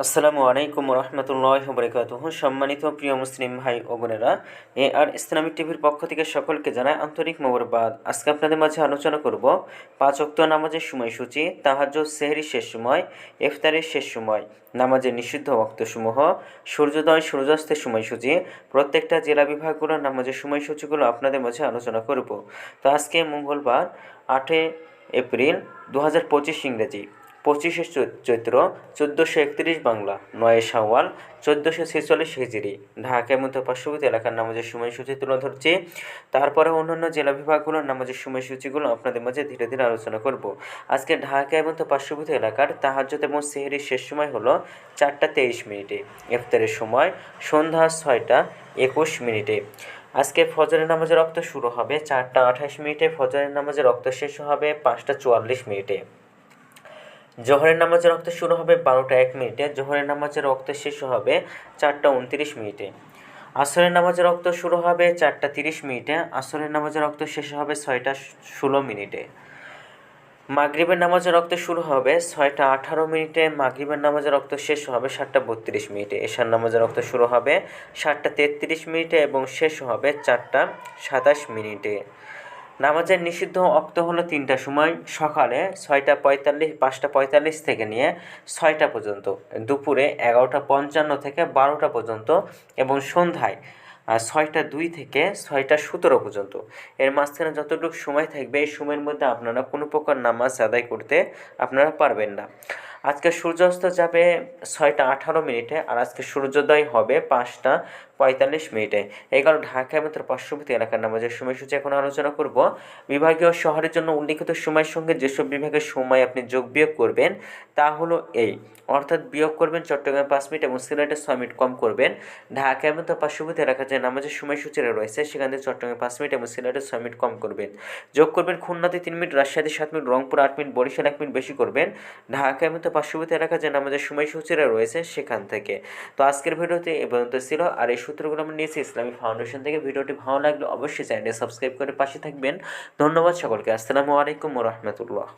আসসালামু আলাইকুম রহমতুল্লাহ বরকাতুহ। সম্মানিত প্রিয় মুসলিম ভাই ও বোনেরা, আর ইসলামিক টিভির পক্ষ থেকে সকলকে জানাই আন্তরিক মোবারকবাদ। আজকে আপনাদের মাঝে আলোচনা করব 5 ওয়াক্ত নামাজের সময়সূচি, তাহাজ্জুদ, সেহরির শেষ সময়, ইফতারের শেষ সময়, নামাজের নিষিদ্ধ ওয়াক্তসমূহ, সূর্যোদয় সূর্যাস্তের সময়সূচি, প্রত্যেকটা জেলা বিভাগগুলোর নামাজের সময়সূচিগুলো আপনাদের মাঝে আলোচনা করব। তো আজকে মঙ্গলবার 8 এপ্রিল 2025 ইংরেজি, 25শে চৈত্র 1431 বাংলা, 9 শাওয়াল 1446 হিজরি, ঢাকার মধ্যে পার্শ্ববর্তী এলাকার নামাজের সময়সূচি তুলে ধরছি। তারপরে অন্যান্য জেলা বিভাগগুলোর নামাজের সময়সূচিগুলো আপনাদের মাঝে ধীরে ধীরে আলোচনা করব। আজকে ঢাকা এবং পার্শ্ববর্তী এলাকার তাহাজ্জুদ এবং সেহরির শেষ সময় হলো 4টা 23 মিনিটে, ইফতারের সময় সন্ধ্যা 6টা 21 মিনিটে। আজকে ফজরের নামাজের রক্ত শুরু হবে 4টা 28 মিনিটে, ফজরের নামাজের রক্ত শেষ হবে 5টা 44 মিনিটে। জোহরের নামাজের রক্ত শুরু হবে 12টা 1 মিনিটে, জোহরের নামাজের রক্ত শেষ হবে 4টা 29 মিনিটে। আসরের নামাজের রক্ত শুরু হবে 4টা 30 মিনিটে, আসরের নামাজের রক্ত শেষ হবে 6টা 16 মিনিটে। মাগরিবের নামাজের রক্ত শুরু হবে 6টা 18 মিনিটে, মাগরিবের নামাজের রক্ত শেষ হবে 7টা 32 মিনিটে। এশার নামাজের রক্ত শুরু হবে 7টা 33 মিনিটে এবং শেষ হবে 4টা 27 মিনিটে। নামাজের নিষিদ্ধ ওয়াক্ত হলো 3টার সময়, সকালে 6টা 45 5টা 45 থেকে নিয়ে 6টা পর্যন্ত, দুপুরে 11টা 55 থেকে 12টা পর্যন্ত এবং সন্ধ্যায় 6টা 2 থেকে 6টা 17 পর্যন্ত। এর মাঝখানে যতটুকু সময় থাকবে এই সময়ের মধ্যে আপনারা কোনো প্রকার নামাজ আদায় করতে আপনারা পারবেন না। আজকে সূর্যাস্ত যাবে 6টা 18 মিনিটে আর আজকে সূর্যোদয় হবে 5টা 45 মিনিটে। এই কারণে ঢাকা এবং তার পার্শ্ববর্তী এলাকার নামাজের সময়সূচি এখন আলোচনা করব। বিভাগীয় শহরের জন্য উল্লিখিত সময়ের সঙ্গে যেসব বিভাগের সময় আপনি যোগ বিয়োগ করবেন তা হলো এই, অর্থাৎ বিয়োগ করবেন চট্টগ্রামে 5 মিনিট এবং সিলেটে 6 মিনিট কম করবেন। ঢাকা এবং তার পার্শ্ববর্তী এলাকার যে নামাজের সময়সূচিরা রয়েছে সেখান থেকে চট্টগ্রামে 5 মিনিট এবং সিলেটে 6 মিনিট কম করবেন। যোগ করবেন খুলনাতে 3 মিনিট, রাজশাহীতে 7 minute, Rangpur 8 minute, Barisal 1 minute বেশি করবেন। ঢাকা এবং তার পার্শ্ববর্তী এলাকার যে নামাজের সময়সূচিরা রয়েছে সেখান থেকে। তো আজকের ভিডিওতে এ পর্যন্ত ছিল। আর এই সূত্রগুলো আমরা নিয়েছি ইসলামিক ফাউন্ডেশন থেকে। ভিডিওটি ভালো লাগলে অবশ্যই চ্যানেলটি সাবস্ক্রাইব করে পাশে থাকবেন। ধন্যবাদ সকলকে। আসসালামু আলাইকুম ওয়া রাহমাতুল্লাহ।